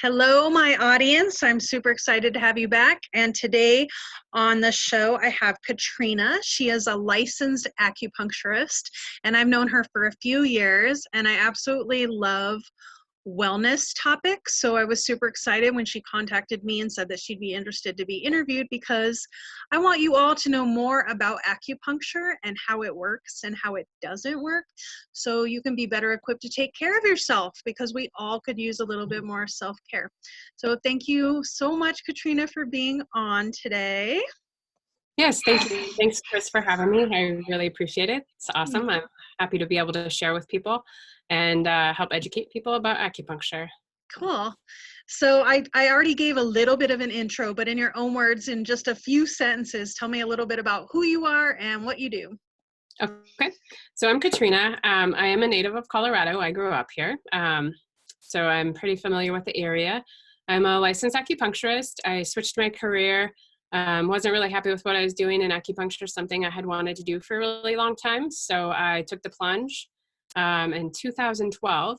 Hello, my audience. I'm super excited to have you back. And today on the show, I have Katrina. She is a licensed acupuncturist, and I've known her for a few years, and I absolutely love wellness topics. So I was super excited when she contacted me and said that she'd be interested to be interviewed because I want you all to know more about acupuncture and how it works and how it doesn't work, so you can be better equipped to take care of yourself, because we all could use a little bit more self-care. So thank you so much, Katrina, for being on today. Yes, thank you. Thanks, Chris, for having me. I really appreciate it. It's awesome. I'm happy to be able to share with people and help educate people about acupuncture. Cool. So I already gave a little bit of an intro, but in your own words, in just a few sentences, tell me a little bit about who you are and what you do. Okay, so I'm Katrina. I am a native of Colorado. I grew up here, so I'm pretty familiar with the area. I'm a licensed acupuncturist. I switched my career. Wasn't really happy with what I was doing in acupuncture, something I had wanted to do for a really long time. So I took the plunge in 2012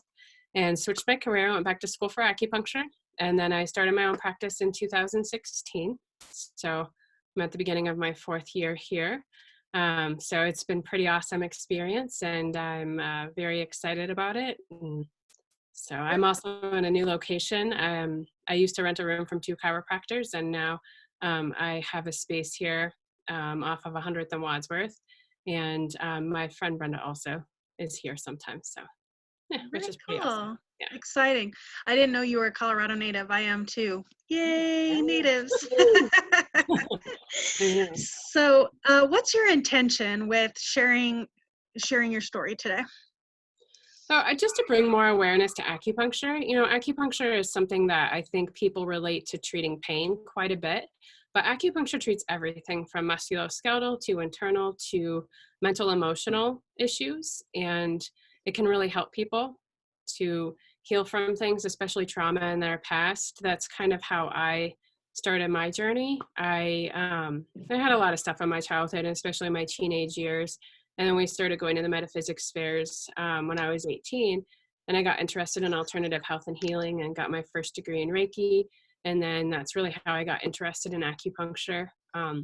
and switched my career. I went back to school for acupuncture, and then I started my own practice in 2016. So I'm at the beginning of my 4th year here. So it's been pretty awesome experience, and I'm very excited about it. And so I'm also in a new location. I used to rent a room from 2 chiropractors, and now I have a space here off of 100th and Wadsworth, and my friend Brenda also is here sometimes. So yeah, which is pretty awesome. Yeah. Exciting. I didn't know you were a Colorado native. I am too. Yay, natives. So what's your intention with sharing your story today? So just to bring more awareness to acupuncture, acupuncture is something that I think people relate to treating pain quite a bit, but acupuncture treats everything from musculoskeletal to internal to mental emotional issues, and it can really help people to heal from things, especially trauma in their past. That's kind of how I started my journey. I had a lot of stuff in my childhood, and especially my teenage years. And then we started going to the metaphysics fairs when I was 18, and I got interested in alternative health and healing and got my first degree in Reiki. And then that's really how I got interested in acupuncture. I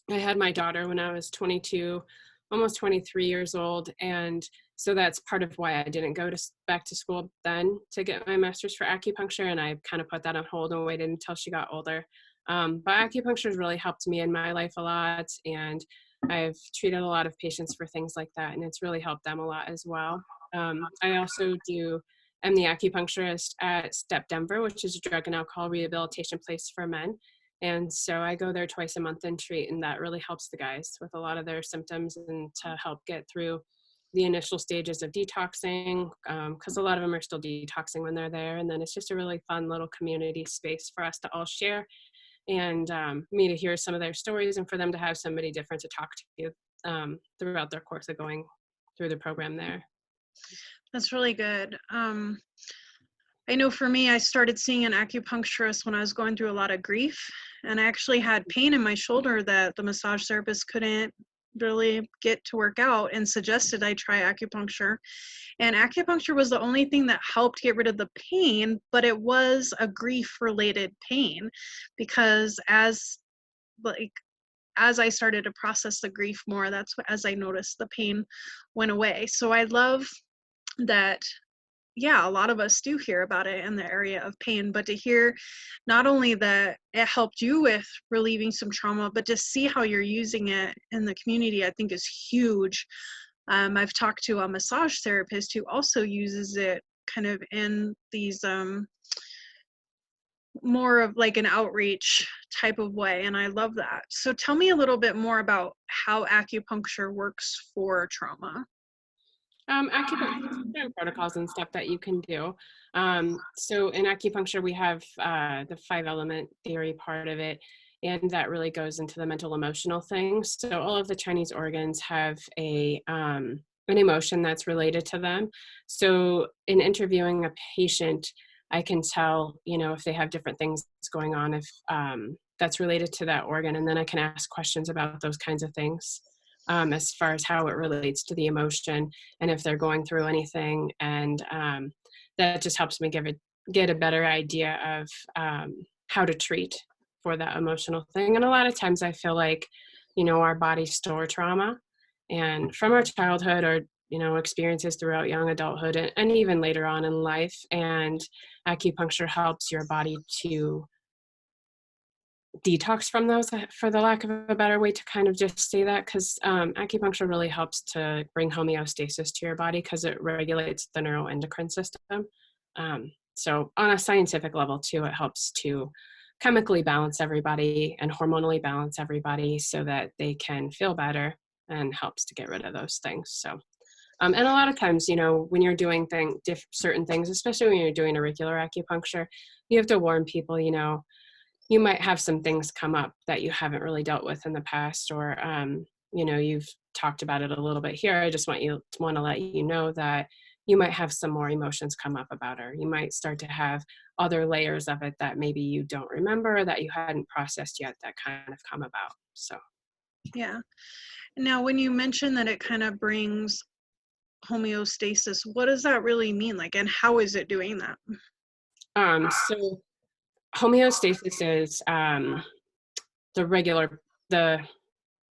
had my daughter when I was 22, almost 23 years old. And so that's part of why I didn't go back to school then to get my master's for acupuncture. And I kind of put that on hold and waited until she got older. But acupuncture has really helped me in my life a lot. And I've treated a lot of patients for things like that, and it's really helped them a lot as well. I also am the acupuncturist at Step Denver, which is a drug and alcohol rehabilitation place for men. And so I go there twice a month and treat, and that really helps the guys with a lot of their symptoms and to help get through the initial stages of detoxing, because a lot of them are still detoxing when they're there. And then it's just a really fun little community space for us to all share, and me to hear some of their stories, and for them to have somebody different to talk to throughout their course of going through the program there. That's really good. I know for me, I started seeing an acupuncturist when I was going through a lot of grief, and I actually had pain in my shoulder that the massage therapist couldn't really get to work out, and suggested I try acupuncture. And acupuncture was the only thing that helped get rid of the pain, but it was a grief-related pain, because as I started to process the grief more, as I noticed the pain went away. So I love that, yeah, a lot of us do hear about it in the area of pain, but to hear not only that it helped you with relieving some trauma, but to see how you're using it in the community, I think is huge. I've talked to a massage therapist who also uses it kind of in these more of like an outreach type of way, and I love that. So tell me a little bit more about how acupuncture works for trauma. Acupuncture and protocols and stuff that you can do. So in acupuncture, we have the 5-element theory part of it, and that really goes into the mental emotional things. So all of the Chinese organs have an emotion that's related to them. So in interviewing a patient, I can tell, if they have different things going on, if that's related to that organ, and then I can ask questions about those kinds of things. As far as how it relates to the emotion and if they're going through anything. And that just helps me give a get a better idea of how to treat for that emotional thing. And a lot of times I feel like, our bodies store trauma and from our childhood or, experiences throughout young adulthood and even later on in life. And acupuncture helps your body to detox from those, for the lack of a better way to kind of just say that, because acupuncture really helps to bring homeostasis to your body because it regulates the neuroendocrine system. So on a scientific level too, it helps to chemically balance everybody and hormonally balance everybody so that they can feel better, and helps to get rid of those things. So and a lot of times, when you're doing certain things, especially when you're doing auricular acupuncture, you have to warn people, you might have some things come up that you haven't really dealt with in the past, or you've talked about it a little bit here. I just want to let you know that you might have some more emotions come up about her. You might start to have other layers of it that maybe you don't remember, that you hadn't processed yet, that kind of come about. So Yeah. Now, when you mention that it kind of brings homeostasis, what does that really mean? Like, and how is it doing that? so homeostasis is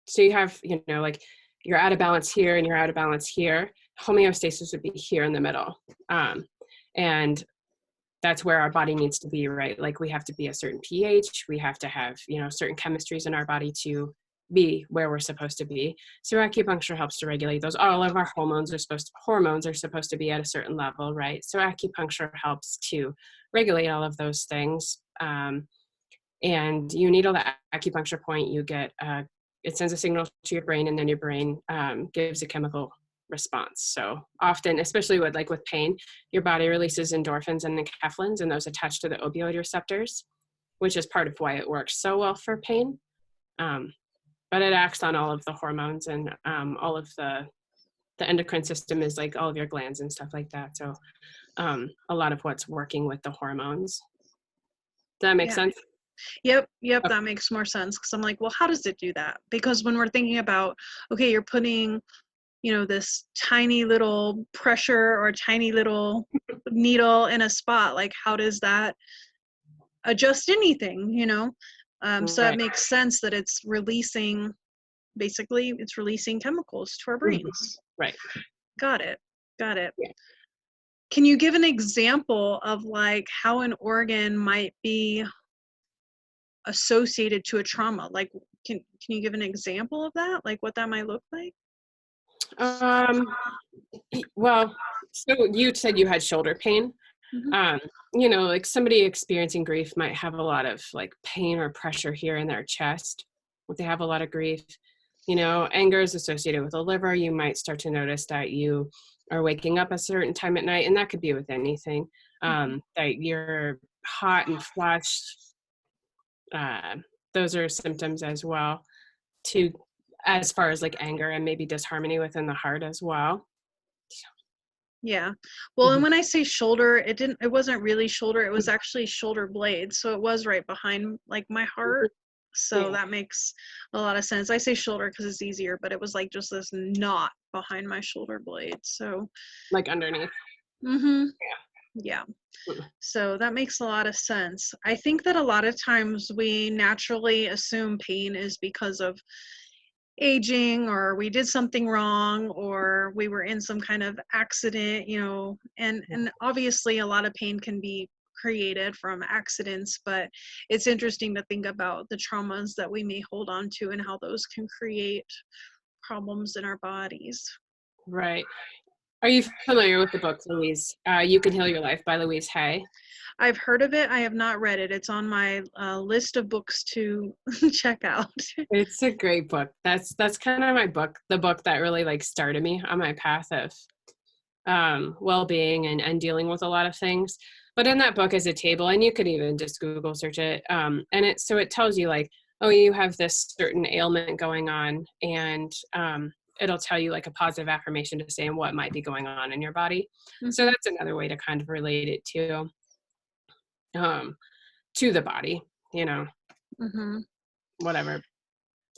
so you have, like you're out of balance here and you're out of balance here. Homeostasis would be here in the middle. And that's where our body needs to be, right? Like we have to be a certain pH. We have to have, certain chemistries in our body to be where we're supposed to be. So acupuncture helps to regulate those. All of our hormones are supposed to be at a certain level, right? So acupuncture helps to regulate all of those things. And you needle the acupuncture point, you get, it sends a signal to your brain, and then your brain gives a chemical response. So often, especially with pain, your body releases endorphins and enkephalins, and those attach to the opioid receptors, which is part of why it works so well for pain. But it acts on all of the hormones and all of the endocrine system is like all of your glands and stuff like that. So a lot of what's working with the hormones. Does that make sense? Yep, Okay. that makes more sense, because I'm like, well, how does it do that? Because when we're thinking about, okay, you're putting, this tiny little pressure or tiny little needle in a spot, like how does that adjust anything, So Right. it makes sense that it's releasing chemicals to our brains. Right. Got it. Yeah. Can you give an example of like how an organ might be associated to a trauma? Like, can you give an example of that? Like what that might look like? Well, so you said you had shoulder pain. Mm-hmm. Like somebody experiencing grief might have a lot of like pain or pressure here in their chest. If they have a lot of grief, anger is associated with the liver. You might start to notice that you are waking up a certain time at night, and that could be with anything. That you're hot and flushed. Those are symptoms as well, to as far as like anger and maybe disharmony within the heart as well. Yeah. Well, and when I say shoulder, it wasn't really shoulder, it was actually shoulder blade. So it was right behind like my heart. So that makes a lot of sense. I say shoulder because it's easier, but it was like just this knot behind my shoulder blade. So Like underneath. Yeah. So that makes a lot of sense. I think that a lot of times we naturally assume pain is because of aging, or we did something wrong, or we were in some kind of accident, and obviously a lot of pain can be created from accidents, but it's interesting to think about the traumas that we may hold on to and how those can create problems in our bodies. Right. Are you familiar with the book, Louise? You Can Heal Your Life by Louise Hay? I've heard of it. I have not read it. It's on my list of books to check out. It's a great book. That's kind of my book, the book that really like started me on my path of well-being and dealing with a lot of things. But in that book is a table, and you could even just Google search it. And it tells you like, oh, you have this certain ailment going on, and it'll tell you like a positive affirmation to say and what might be going on in your body. So that's another way to kind of relate it to the body, whatever.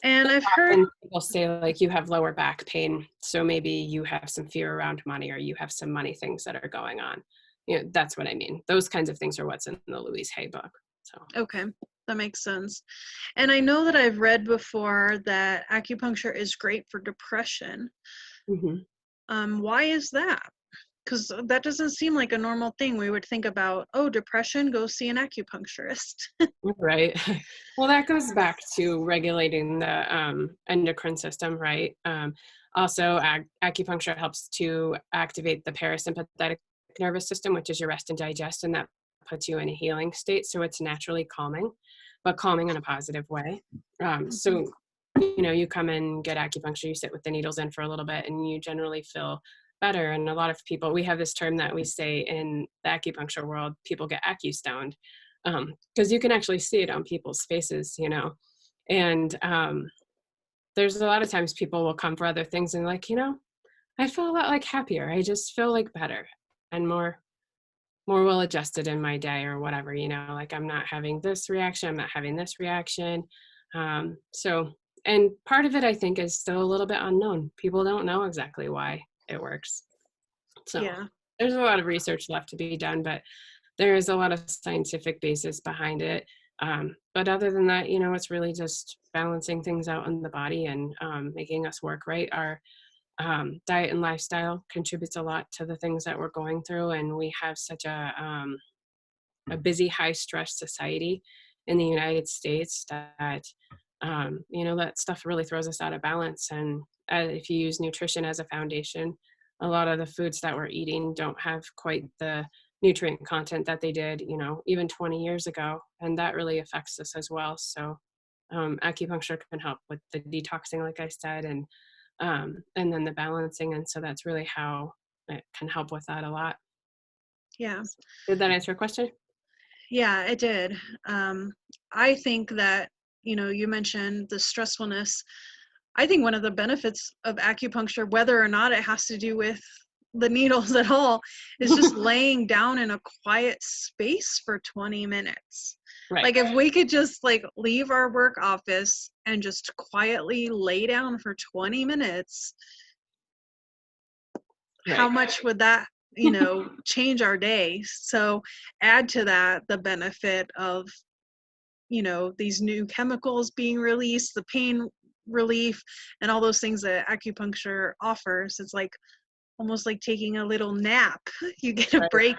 And I've heard People say like you have lower back pain, so maybe you have some fear around money, or you have some money things that are going on. That's what I mean. Those kinds of things are what's in the Louise Hay book. So. Okay, that makes sense. And I know that I've read before that acupuncture is great for depression. Mm-hmm. Why is that? Because that doesn't seem like a normal thing. We would think about, oh, depression, go see an acupuncturist. Right. Well, that goes back to regulating the endocrine system, right? Also, acupuncture helps to activate the parasympathetic nervous system, which is your rest and digest, and that puts you in a healing state. So it's naturally calming, but calming in a positive way. So, you come in, get acupuncture, you sit with the needles in for a little bit, and you generally feel better. And a lot of people, we have this term that we say in the acupuncture world, people get acu-stoned, because you can actually see it on people's faces, and there's a lot of times people will come for other things and like, I feel a lot like happier. I just feel like better and more well adjusted in my day or whatever, like I'm not having this reaction, I'm not having this reaction. So, and part of it I think is still a little bit unknown. People don't know exactly why it works. So Yeah. there's a lot of research left to be done, but there is a lot of scientific basis behind it. But other than that, it's really just balancing things out in the body and making us work right. Our diet and lifestyle contributes a lot to the things that we're going through. And we have such a busy, high stress society in the United States that, that stuff really throws us out of balance. And if you use nutrition as a foundation, a lot of the foods that we're eating don't have quite the nutrient content that they did, even 20 years ago. And that really affects us as well. So acupuncture can help with the detoxing, like I said, and then the balancing. And so that's really how it can help with that a lot. Yeah. Did that answer your question? Yeah, it did. I think that, you mentioned the stressfulness. I think one of the benefits of acupuncture, whether or not it has to do with the needles at all, is just laying down in a quiet space for 20 minutes. Right. Like if we could just leave our work office and just quietly lay down for 20 minutes, Right. how much would that, change our day? So add to that the benefit of, these new chemicals being released, the pain relief, and all those things that acupuncture offers. It's almost like taking a little nap. You get a break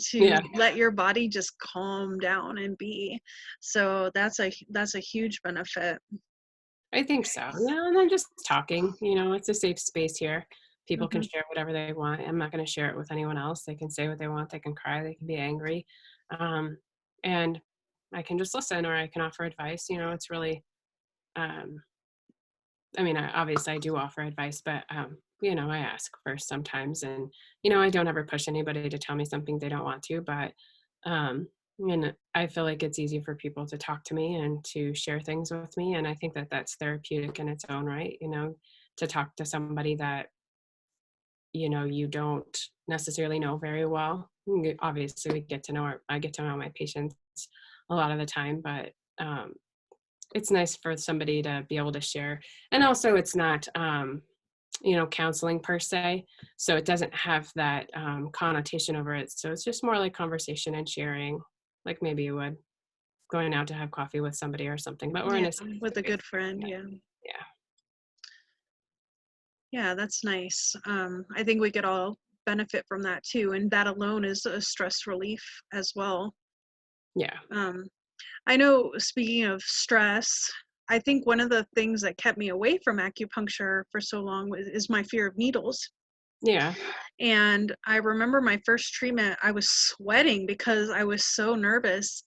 to let your body just calm down and be. So that's a huge benefit. I think so. Yeah, and then just talking, it's a safe space here. People can share whatever they want. I'm not going to share it with anyone else. They can say what they want. They can cry. They can be angry. And I can just listen, or I can offer advice. It's really, obviously I do offer advice, but, I ask first sometimes, and, I don't ever push anybody to tell me something they don't want to, but, and I feel like it's easy for people to talk to me and to share things with me. And I think that that's therapeutic in its own right, to talk to somebody that, you don't necessarily know very well. Obviously I get to know my patients a lot of the time, but, it's nice for somebody to be able to share. And also it's not, counseling per se. So it doesn't have that connotation over it. So it's just more like conversation and sharing, like maybe you would going out to have coffee with somebody or something, but we're in a With a good friend. Yeah. Yeah, that's nice. I think we could all benefit from that too. And that alone is a stress relief as well. Yeah. I know, speaking of stress, I think one of the things that kept me away from acupuncture for so long is my fear of needles. Yeah. And I remember my first treatment, I was sweating because I was so nervous.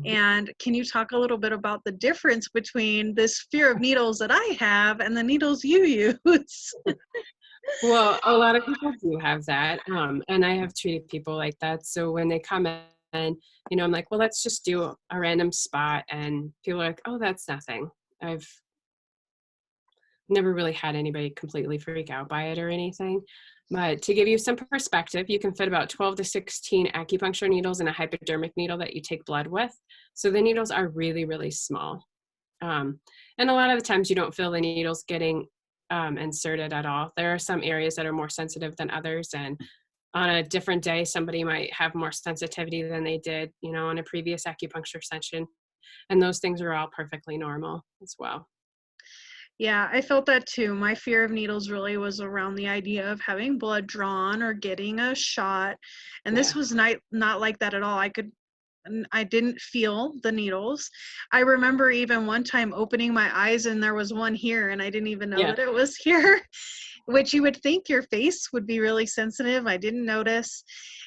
And can you talk a little bit about the difference between this fear of needles that I have and the needles you use? Well, a lot of people do have that. And I have treated people like that. So when they come in, I'm like, well, let's just do a random spot. And people are like, oh, that's nothing. I've never really had anybody completely freak out by it or anything. But to give you some perspective, you can fit about 12 to 16 acupuncture needles in a hypodermic needle that you take blood with. So the needles are really, really small. And a lot of the times you don't feel the needles getting inserted at all. There are some areas that are more sensitive than others. And on a different day, somebody might have more sensitivity than they did, on a previous acupuncture session. And those things are all perfectly normal as well. Yeah, I felt that too. My fear of needles really was around the idea of having blood drawn or getting a shot. And this Yeah. was not like that at all. I didn't feel the needles. I remember even one time opening my eyes and there was one here and I didn't even know Yeah. that it was here, which you would think your face would be really sensitive. I didn't notice.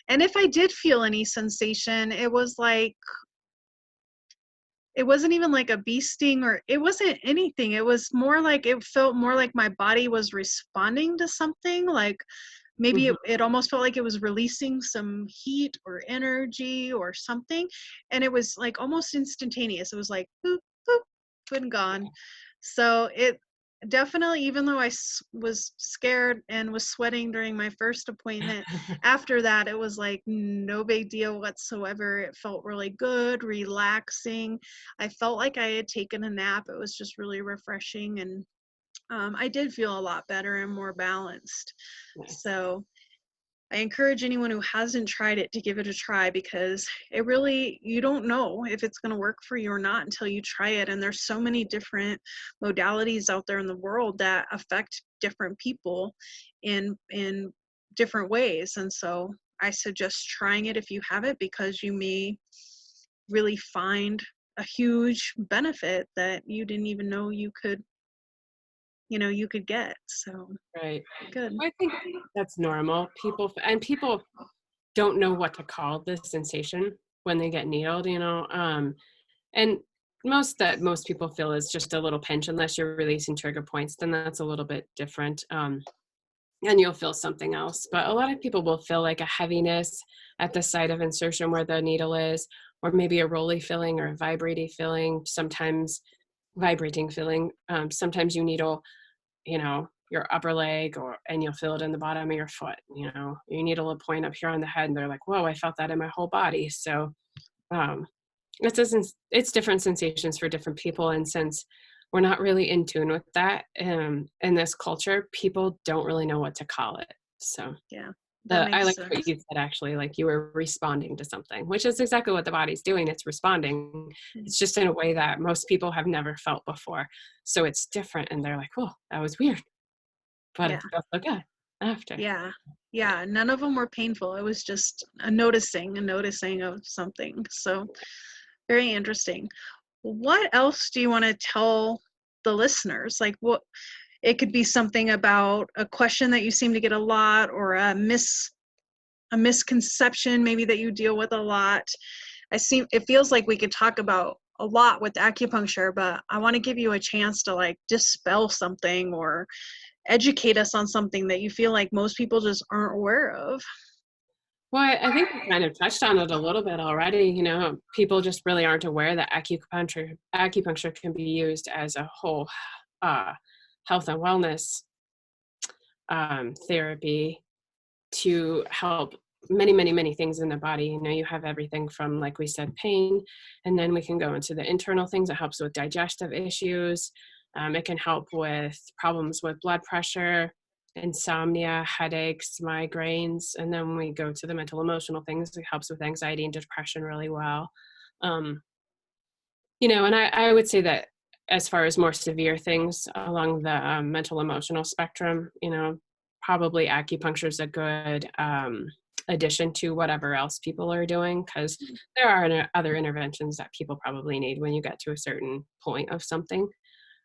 And if I did feel any sensation, it wasn't even like a bee sting or it wasn't anything. It was more like it felt more like my body was responding to something. Like maybe Mhm. it almost felt like it was releasing some heat or energy or something. And it was like almost instantaneous. It was like boop, boop, and gone. So it definitely, even though was scared and was sweating during my first appointment, after that, it was like no big deal whatsoever. It felt really good, relaxing. I felt like I had taken a nap. It was just really refreshing. And I did feel a lot better and more balanced. Nice. So I encourage anyone who hasn't tried it to give it a try because you don't know if it's going to work for you or not until you try it. And there's so many different modalities out there in the world that affect different people in different ways. And so I suggest trying it if you have it because you may really find a huge benefit that you didn't even know you could get. So Right. good. I think that's normal. People don't know what to call this sensation when they get needled, and most people feel is just a little pinch unless you're releasing trigger points, then that's a little bit different. And you'll feel something else. But a lot of people will feel like a heaviness at the site of insertion where the needle is, or maybe a rolly feeling or a vibrating feeling, sometimes vibrating feeling. Sometimes you needle, your upper leg and you'll feel it in the bottom of your foot. You needle a point up here on the head and they're like, whoa, I felt that in my whole body. So um, it's different sensations for different people. And since we're not really in tune with that in this culture, people don't really know what to call it. So Yeah, that I makes like what sense. you said, actually, like you were responding to something, which is exactly what the body's doing. It's responding. It's just in a way that most people have never felt before. So it's different. And they're like, oh, that was weird, but Yeah. it felt so good after. Yeah. Yeah. None of them were painful. It was just a noticing of something. So very interesting. What else do you want to tell the listeners? Like it could be something about a question that you seem to get a lot or a misconception maybe that you deal with a lot. It feels like we could talk about a lot with acupuncture, but I want to give you a chance to like dispel something or educate us on something that you feel like most people just aren't aware of. Well, I think we kind of touched on it a little bit already. People just really aren't aware that acupuncture can be used as a whole uh, health and wellness therapy to help many, many, many things in the body. You have everything from, like we said, pain, and then we can go into the internal things. It helps with digestive issues. It can help with problems with blood pressure, insomnia, headaches, migraines. And then when we go to the mental emotional things, it helps with anxiety and depression really well. Um, and I would say that as far as more severe things along the mental emotional spectrum, probably acupuncture is a good addition to whatever else people are doing, because there are other interventions that people probably need when you get to a certain point of something.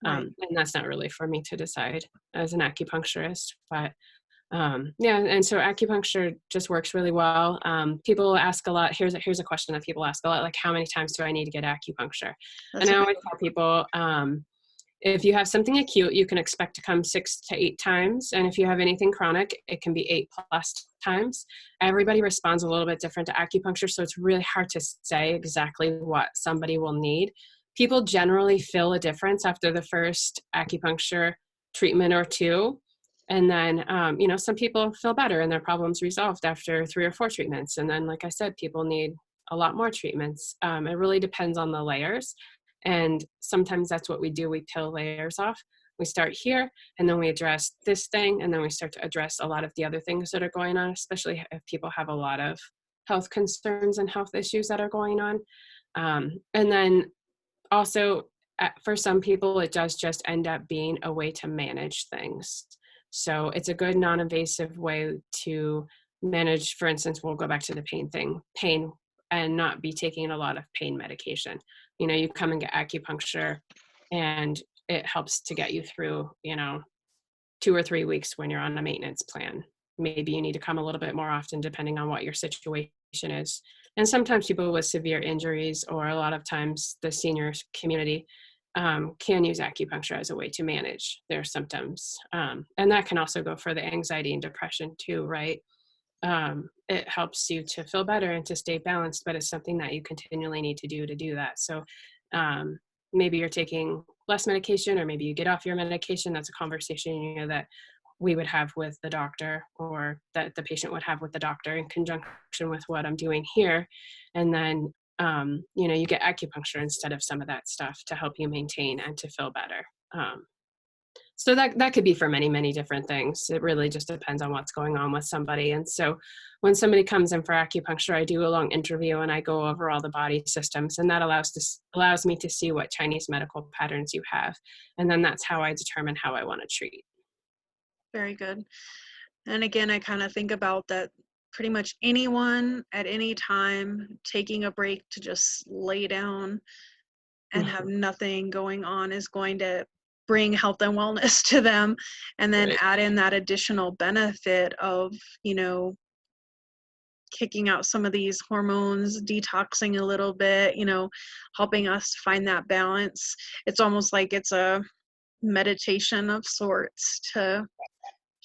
Right. And that's not really for me to decide as an acupuncturist, but yeah, and so acupuncture just works really well. People ask a lot. Here's a question that people ask a lot, like, how many times do I need to get acupuncture? And That's I a good always tell people, if you have something acute, you can expect to come 6 to 8 times. And if you have anything chronic, it can be 8+ times. Everybody responds a little bit different to acupuncture, so it's really hard to say exactly what somebody will need. People generally feel a difference after the first acupuncture treatment or two. And then, some people feel better and their problems resolved after 3 or 4 treatments. And then, like I said, people need a lot more treatments. It really depends on the layers. And sometimes that's what we do. We peel layers off. we start here, and then we address this thing, and then we start to address a lot of the other things that are going on, especially if people have a lot of health concerns and health issues that are going on. And then also, for some people, it does just end up being a way to manage things. So it's a good non-invasive way to manage. For instance, we'll go back to the pain, and not be taking a lot of pain medication. You come and get acupuncture, and it helps to get you through, 2 or 3 weeks when you're on a maintenance plan. Maybe you need to come a little bit more often depending on what your situation is. And sometimes people with severe injuries, or a lot of times the senior community, can use acupuncture as a way to manage their symptoms. And that can also go for the anxiety and depression too, right? It helps you to feel better and to stay balanced, but it's something that you continually need to do that. So maybe you're taking less medication, or maybe you get off your medication. That's a conversation, that we would have with the doctor, or that the patient would have with the doctor in conjunction with what I'm doing here. And then, you get acupuncture instead of some of that stuff to help you maintain and to feel better. So that could be for many, many different things. It really just depends on what's going on with somebody. And so when somebody comes in for acupuncture, I do a long interview and I go over all the body systems, and that allows me to see what Chinese medical patterns you have. And then that's how I determine how I want to treat. Very good. And again, I kind of think about that pretty much anyone at any time taking a break to just lay down and have nothing going on is going to bring health and wellness to them. And then Right. add in that additional benefit of, kicking out some of these hormones, detoxing a little bit, helping us find that balance. It's almost like it's a meditation of sorts to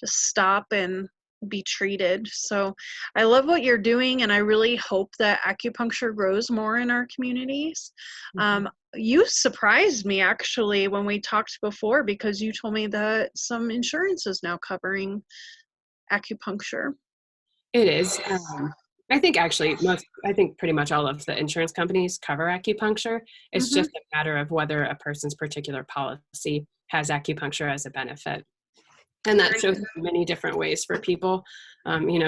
just stop and be treated. So I love what you're doing, and I really hope that acupuncture grows more in our communities. You surprised me actually when we talked before, because you told me that some insurance is now covering acupuncture. It is. I think pretty much all of the insurance companies cover acupuncture. It's Mm-hmm. just a matter of whether a person's particular policy has acupuncture as a benefit. And that shows in many different ways for people.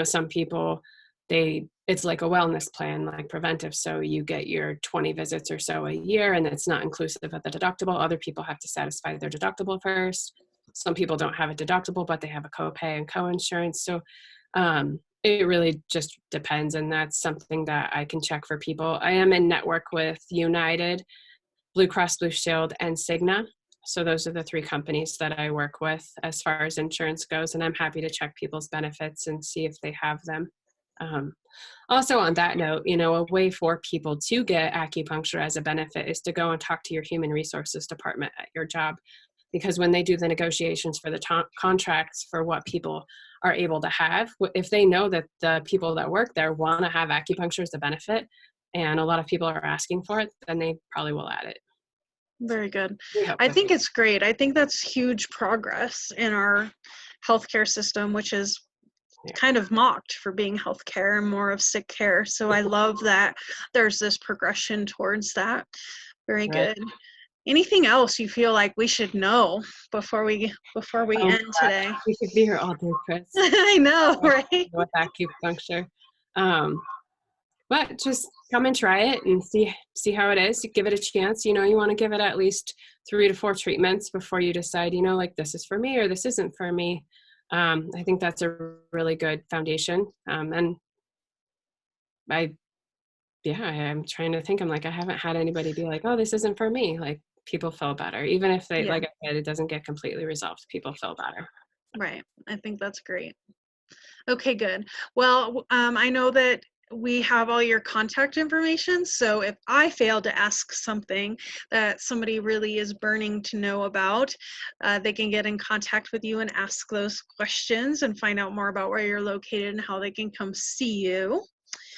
Some people, it's like a wellness plan, like preventive. So you get your 20 visits or so a year, and it's not inclusive of the deductible. Other people have to satisfy their deductible first. Some people don't have a deductible, but they have a copay and co-insurance. So it really just depends. And that's something that I can check for people. I am in network with United, Blue Cross Blue Shield, and Cigna. So those are the 3 companies that I work with as far as insurance goes, and I'm happy to check people's benefits and see if they have them. Also on that note, a way for people to get acupuncture as a benefit is to go and talk to your human resources department at your job, because when they do the negotiations for the contracts for what people are able to have, if they know that the people that work there want to have acupuncture as a benefit, and a lot of people are asking for it, then they probably will add it. Very good. I think it's great. I think that's huge progress in our healthcare system, which is kind of mocked for being healthcare and more of sick care. So I love that there's this progression towards that. Very good. Anything else you feel like we should know before we end today? We could be here all day, Chris. I know, right? With acupuncture. But just come and try it and see how it is. Give it a chance. You want to give it at least 3 to 4 treatments before you decide, like this is for me or this isn't for me. I think that's a really good foundation. And I'm trying to think. I'm like, I haven't had anybody be like, oh, this isn't for me. Like, people feel better. Even if they, like I said, it doesn't get completely resolved, people feel better. Right. I think that's great. Okay, good. Well, I know that we have all your contact information. So if I fail to ask something that somebody really is burning to know about, they can get in contact with you and ask those questions and find out more about where you're located and how they can come see you.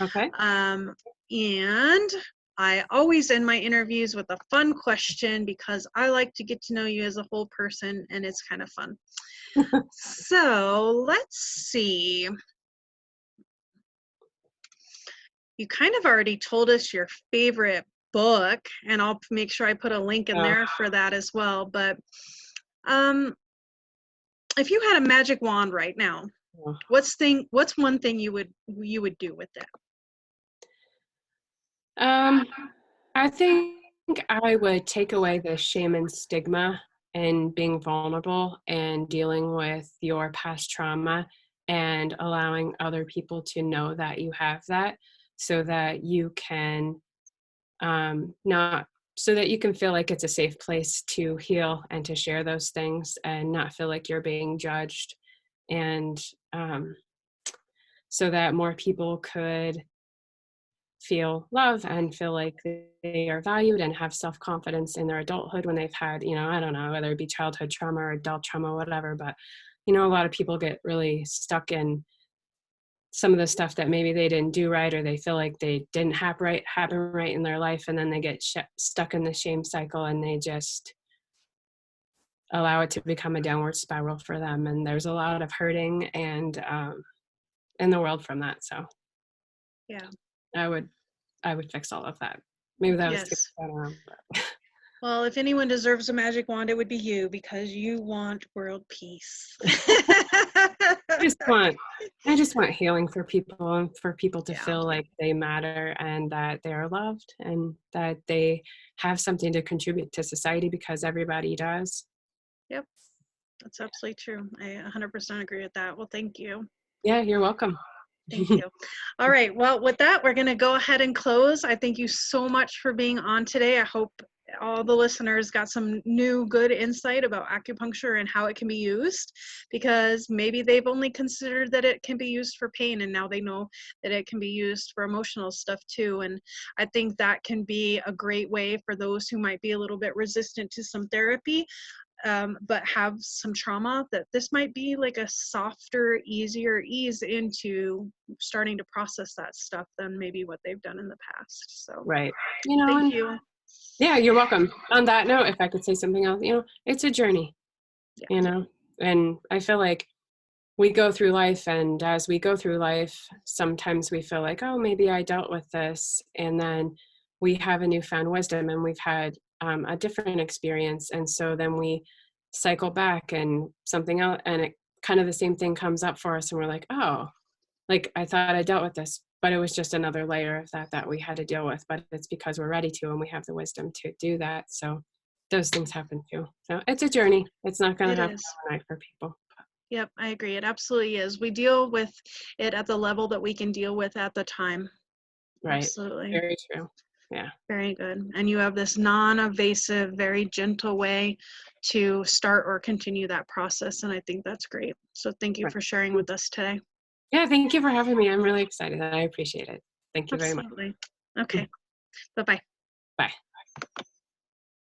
Okay. And I always end my interviews with a fun question, because I like to get to know you as a whole person, and it's kind of fun. So let's see. You kind of already told us your favorite book, and I'll make sure I put a link in there for that as well. But Um, if you had a magic wand right now, Oh. what's one thing you would do with that? Um, I think I would take away the shame and stigma and being vulnerable and dealing with your past trauma and allowing other people to know that you have that so that you can not so that you can feel like it's a safe place to heal and to share those things and not feel like you're being judged and so that more people could feel love and feel like they are valued and have self-confidence in their adulthood when they've had, I don't know, whether it be childhood trauma or adult trauma, whatever. But, a lot of people get really stuck in some of the stuff that maybe they didn't do right, or they feel like they didn't happen right in their life. And then they get stuck in the shame cycle and they just allow it to become a downward spiral for them. And there's a lot of hurting and in the world from that. So Yeah. I would fix all of that. Maybe that was too Yes. much, but Well, if anyone deserves a magic wand, it would be you, because you want world peace. I just want I just want healing for people and for people to Yeah. feel like they matter and that they're loved and that they have something to contribute to society because everybody does. Yep. That's absolutely true. I 100% agree with that. Well, thank you. Yeah, you're welcome. Thank you. All right. Well, with that, we're going to go ahead and close. I thank you so much for being on today. I hope all the listeners got some new good insight about acupuncture and how it can be used, because maybe they've only considered that it can be used for pain, and now they know that it can be used for emotional stuff too. And I think that can be a great way for those who might be a little bit resistant to some therapy, but have some trauma, that this might be like a softer, easier ease into starting to process that stuff than maybe what they've done in the past. So Right. thank And you. yeah, you're welcome. On that note, if I could say something else, it's a journey, Yeah. and I feel like we go through life, and as we go through life, sometimes we feel like, oh, maybe I dealt with this, and then we have a newfound wisdom and we've had a different experience, and so then we cycle back and something else, and it kind of the same thing comes up for us, and we're like, oh, like I thought I dealt with this, but it was just another layer of that we had to deal with, but it's because we're ready to and we have the wisdom to do that. So those things happen too. So it's a journey. It's not going It to happen is. overnight for people. Yep, I agree. It absolutely is. We deal with it at the level that we can deal with at the time. Right. Absolutely. Very true. Yeah. Very good. And you have this non-evasive, very gentle way to start or continue that process. And I think that's great. So thank you Right. for sharing with us today. Yeah. Thank you for having me. I'm really excited. I appreciate it. Thank you very much. Absolutely. Okay. Bye-bye. Bye.